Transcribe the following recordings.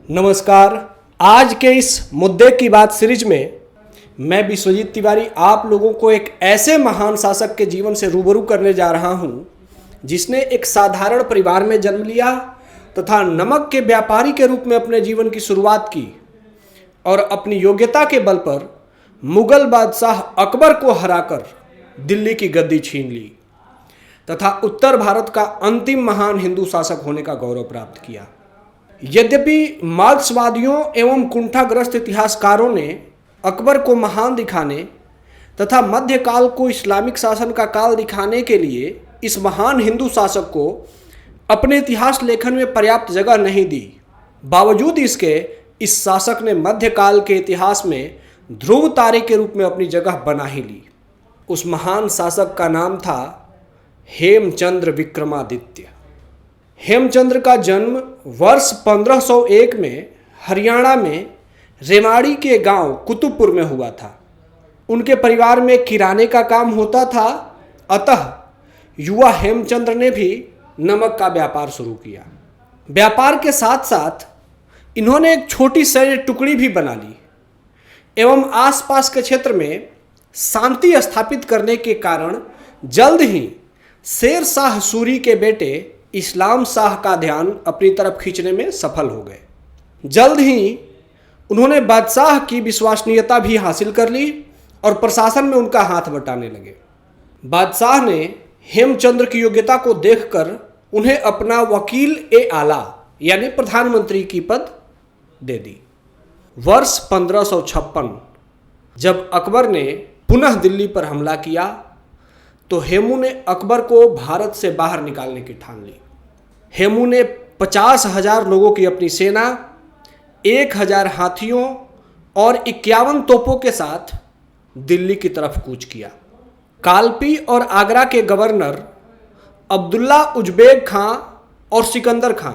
नमस्कार। आज के इस मुद्दे की बात सीरीज में मैं विश्वजीत तिवारी आप लोगों को एक ऐसे महान शासक के जीवन से रूबरू करने जा रहा हूं जिसने एक साधारण परिवार में जन्म लिया तथा नमक के व्यापारी के रूप में अपने जीवन की शुरुआत की और अपनी योग्यता के बल पर मुगल बादशाह अकबर को हराकर दिल्ली की गद्दी छीन ली तथा उत्तर भारत का अंतिम महान हिंदू शासक होने का गौरव प्राप्त किया। यद्यपि मार्क्सवादियों एवं कुंठाग्रस्त इतिहासकारों ने अकबर को महान दिखाने तथा मध्यकाल को इस्लामिक शासन का काल दिखाने के लिए इस महान हिंदू शासक को अपने इतिहास लेखन में पर्याप्त जगह नहीं दी, बावजूद इसके इस शासक ने मध्यकाल के इतिहास में ध्रुव तारे के रूप में अपनी जगह बना ही ली। उस महान शासक का नाम था हेमचंद्र विक्रमादित्य। हेमचंद्र का जन्म वर्ष 1501 में हरियाणा में रेवाड़ी के गांव कुतुबपुर में हुआ था। उनके परिवार में किराने का काम होता था, अतः युवा हेमचंद्र ने भी नमक का व्यापार शुरू किया। व्यापार के साथ साथ इन्होंने एक छोटी सैन्य टुकड़ी भी बना ली एवं आसपास के क्षेत्र में शांति स्थापित करने के कारण जल्द ही शेर शाह सूरी के बेटे इस्लाम शाह का ध्यान अपनी तरफ खींचने में सफल हो गए। जल्द ही उन्होंने बादशाह की विश्वसनीयता भी हासिल कर ली और प्रशासन में उनका हाथ बटाने लगे। बादशाह ने हेमचंद्र की योग्यता को देखकर उन्हें अपना वकील ए आला यानी प्रधानमंत्री की पद दे दी। वर्ष 1556 जब अकबर ने पुनः दिल्ली पर हमला किया तो हेमू ने अकबर को भारत से बाहर निकालने की ठान ली। हेमू ने 50,000 लोगों की अपनी सेना, 1,000 हाथियों और 51 तोपों के साथ दिल्ली की तरफ कूच किया। कालपी और आगरा के गवर्नर अब्दुल्ला उजबेग खां और सिकंदर खां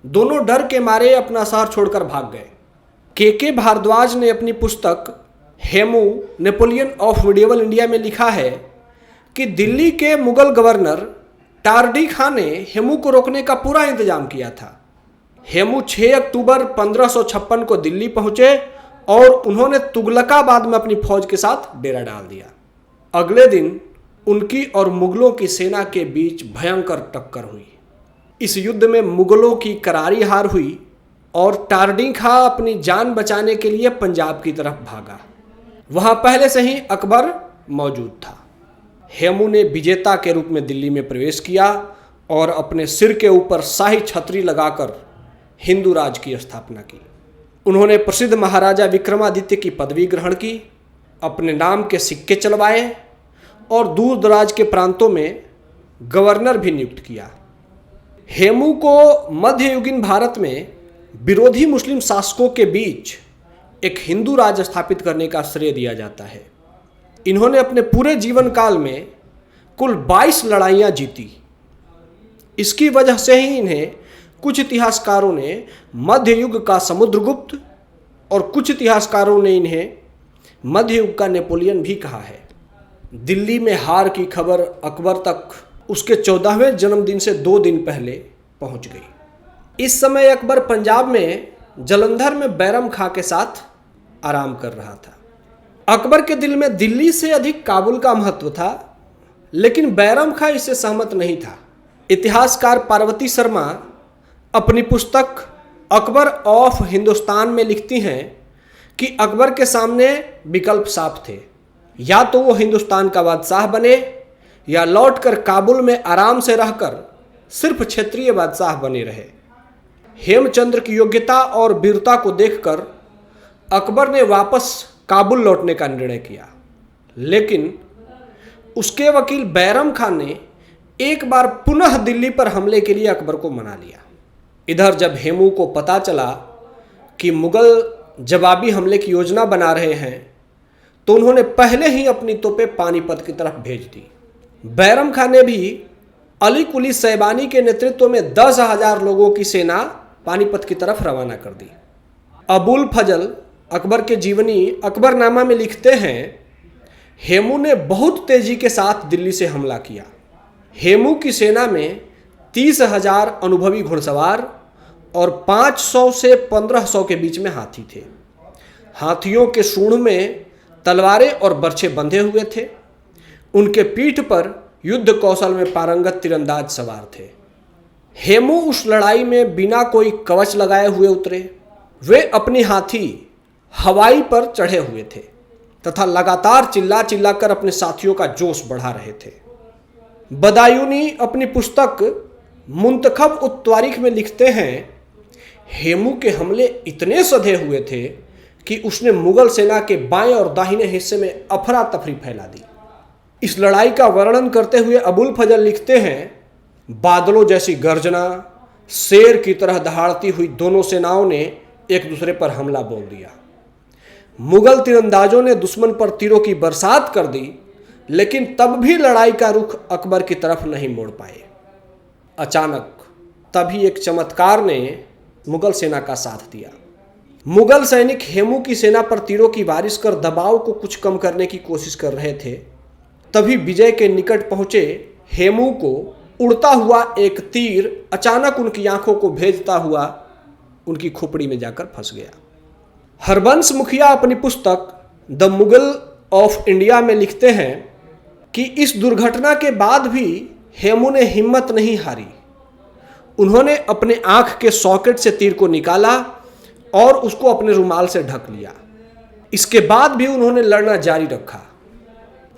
दोनों डर के मारे अपना शहर छोड़कर भाग गए। के भारद्वाज ने अपनी पुस्तक Hemu Napoleon of medieval India में लिखा है कि दिल्ली के मुगल गवर्नर टार्डी खां ने हेमू को रोकने का पूरा इंतजाम किया था। हेमू 6 अक्टूबर 1556 को दिल्ली पहुंचे और उन्होंने तुगलकाबाद में अपनी फौज के साथ डेरा डाल दिया। अगले दिन उनकी और मुगलों की सेना के बीच भयंकर टक्कर हुई। इस युद्ध में मुगलों की करारी हार हुई और टार्डी खां अपनी जान बचाने के लिए पंजाब की तरफ भागा। वहां पहले से ही अकबर मौजूद था। हेमू ने विजेता के रूप में दिल्ली में प्रवेश किया और अपने सिर के ऊपर शाही छतरी लगाकर हिंदू राज की स्थापना की। उन्होंने प्रसिद्ध महाराजा विक्रमादित्य की पदवी ग्रहण की, अपने नाम के सिक्के चलवाए और दूर दराज के प्रांतों में गवर्नर भी नियुक्त किया। हेमू को मध्ययुगीन भारत में विरोधी मुस्लिम शासकों के बीच एक हिंदू राज स्थापित करने का श्रेय दिया जाता है। इन्होंने अपने पूरे जीवन काल में कुल 22 लड़ाइयाँ जीती। इसकी वजह से ही इन्हें कुछ इतिहासकारों ने मध्ययुग का समुद्रगुप्त और कुछ इतिहासकारों ने इन्हें मध्ययुग का नेपोलियन भी कहा है। दिल्ली में हार की खबर अकबर तक उसके 14वें जन्मदिन से 2 दिन पहले पहुंच गई। इस समय अकबर पंजाब में जलंधर में बैरम खां के साथ आराम कर रहा था। अकबर के दिल में दिल्ली से अधिक काबुल का महत्व था, लेकिन बैरम खां इससे सहमत नहीं था। इतिहासकार पार्वती शर्मा अपनी पुस्तक अकबर ऑफ हिंदुस्तान में लिखती हैं कि अकबर के सामने विकल्प साफ थे, या तो वो हिंदुस्तान का बादशाह बने या लौटकर काबुल में आराम से रहकर सिर्फ क्षेत्रीय बादशाह बने रहे। हेमचंद्र की योग्यता और वीरता को देखकर अकबर ने वापस काबुल लौटने का निर्णय किया, लेकिन उसके वकील बैरम खान ने एक बार पुनः दिल्ली पर हमले के लिए अकबर को मना लिया। इधर जब हेमू को पता चला कि मुगल जवाबी हमले की योजना बना रहे हैं तो उन्होंने पहले ही अपनी तोपें पानीपत की तरफ भेज दी। बैरम खान ने भी अली कुली सैबानी के नेतृत्व में 10,000 लोगों की सेना पानीपत की तरफ रवाना कर दी। अबुल फजल अकबर के जीवनी अकबरनामा में लिखते हैं, हेमू ने बहुत तेजी के साथ दिल्ली से हमला किया। हेमू की सेना में 30,000 अनुभवी घुड़सवार और 500 से 1500 के बीच में हाथी थे। हाथियों के सूंड में तलवारें और बर्छे बंधे हुए थे। उनके पीठ पर युद्ध कौशल में पारंगत तीरंदाज सवार थे। हेमू उस लड़ाई में बिना कोई कवच लगाए हुए उतरे। वे अपनी हाथी हवाई पर चढ़े हुए थे तथा लगातार चिल्ला चिल्ला कर अपने साथियों का जोश बढ़ा रहे थे। बदायूनी अपनी पुस्तक मुंतखब उत-तारीख में लिखते हैं, हेमू के हमले इतने सधे हुए थे कि उसने मुगल सेना के बाएं और दाहिने हिस्से में अफरा तफरी फैला दी। इस लड़ाई का वर्णन करते हुए अबुल फजल लिखते हैं, बादलों जैसी गर्जना, शेर की तरह दहाड़ती हुई दोनों सेनाओं ने एक दूसरे पर हमला बोल दिया। मुगल तीरंदाजों ने दुश्मन पर तीरों की बरसात कर दी, लेकिन तब भी लड़ाई का रुख अकबर की तरफ नहीं मोड़ पाए। अचानक तभी एक चमत्कार ने मुगल सेना का साथ दिया। मुगल सैनिक हेमू की सेना पर तीरों की बारिश कर दबाव को कुछ कम करने की कोशिश कर रहे थे। तभी विजय के निकट पहुंचे हेमू को उड़ता हुआ एक तीर अचानक उनकी आंखों को भेदता हुआ उनकी खोपड़ी में जाकर फंस गया। हरबंस मुखिया अपनी पुस्तक द मुगल ऑफ इंडिया में लिखते हैं कि इस दुर्घटना के बाद भी हेमू ने हिम्मत नहीं हारी। उन्होंने अपने आंख के सॉकेट से तीर को निकाला और उसको अपने रुमाल से ढक लिया। इसके बाद भी उन्होंने लड़ना जारी रखा।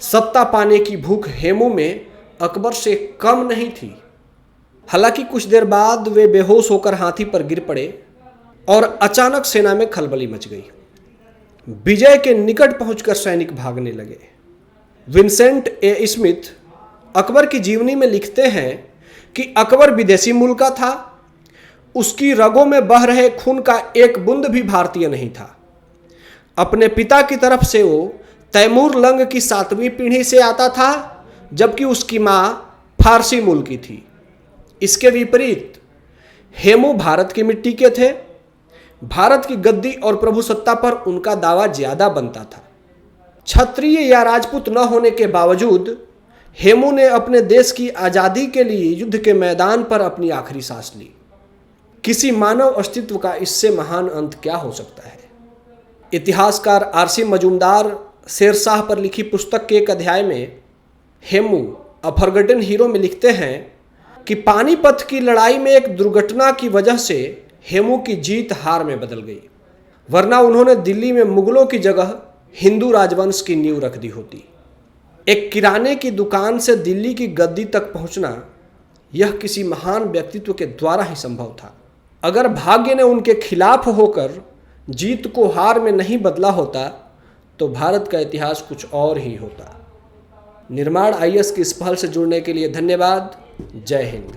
सत्ता पाने की भूख हेमू में अकबर से कम नहीं थी। हालांकि कुछ देर बाद वे बेहोश होकर हाथी पर गिर पड़े और अचानक सेना में खलबली मच गई। विजय के निकट पहुंचकर सैनिक भागने लगे। विंसेंट ए स्मिथ अकबर की जीवनी में लिखते हैं कि अकबर विदेशी मूल का था। उसकी रगों में बह रहे खून का एक बूंद भी भारतीय नहीं था। अपने पिता की तरफ से वो तैमूर लंग की 7वीं पीढ़ी से आता था, जबकि उसकी मां फारसी मूल की थी। इसके विपरीत हेमू भारत की मिट्टी के थे। भारत की गद्दी और प्रभुसत्ता पर उनका दावा ज्यादा बनता था। क्षत्रिय या राजपूत न होने के बावजूद हेमू ने अपने देश की आज़ादी के लिए युद्ध के मैदान पर अपनी आखिरी सांस ली। किसी मानव अस्तित्व का इससे महान अंत क्या हो सकता है। इतिहासकार आरसी मजूमदार शेरशाह पर लिखी पुस्तक के एक अध्याय में हेमू अ फॉरगॉटन हीरो में लिखते हैं कि पानीपत की लड़ाई में एक दुर्घटना की वजह से हेमू की जीत हार में बदल गई, वरना उन्होंने दिल्ली में मुगलों की जगह हिंदू राजवंश की नींव रख दी होती। एक किराने की दुकान से दिल्ली की गद्दी तक पहुंचना यह किसी महान व्यक्तित्व के द्वारा ही संभव था। अगर भाग्य ने उनके खिलाफ होकर जीत को हार में नहीं बदला होता तो भारत का इतिहास कुछ और ही होता। निर्माण IAS की इस पहल से जुड़ने के लिए धन्यवाद। जय हिंद।